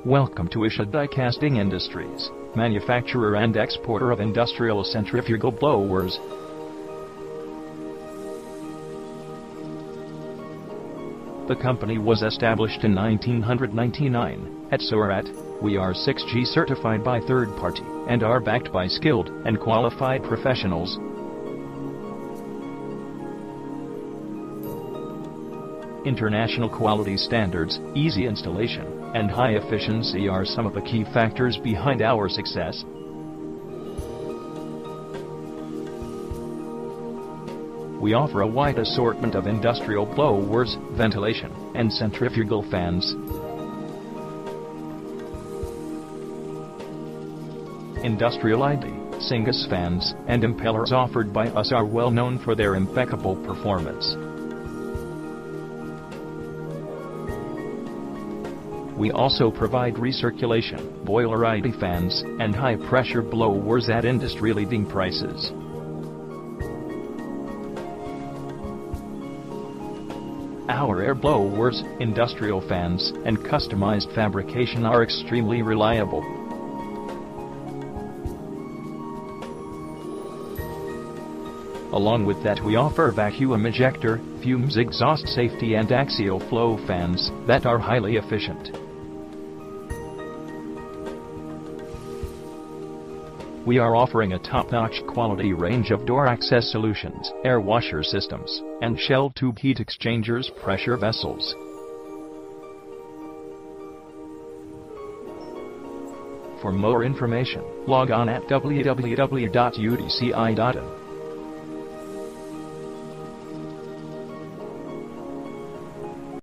Welcome to Usha Die Casting Industries, manufacturer and exporter of industrial centrifugal blowers. The company was established in 1999. At Surat, we are 6G certified by third party and are backed by skilled and qualified professionals. International quality standards, easy installation, and high efficiency are some of the key factors behind our success. We offer a wide assortment of industrial blowers, ventilation, and centrifugal fans. Industrial ID, Singus fans, and impellers offered by us are well known for their impeccable performance. We also provide recirculation, boiler ID fans, and high-pressure blowers at industry-leading prices. Our air blowers, industrial fans, and customized fabrication are extremely reliable. Along with that, we offer vacuum ejector, fumes exhaust safety and axial flow fans that are highly efficient. We are offering a top-notch quality range of door access solutions, air washer systems, and shell tube heat exchangers pressure vessels. For more information, log on at www.udci.in.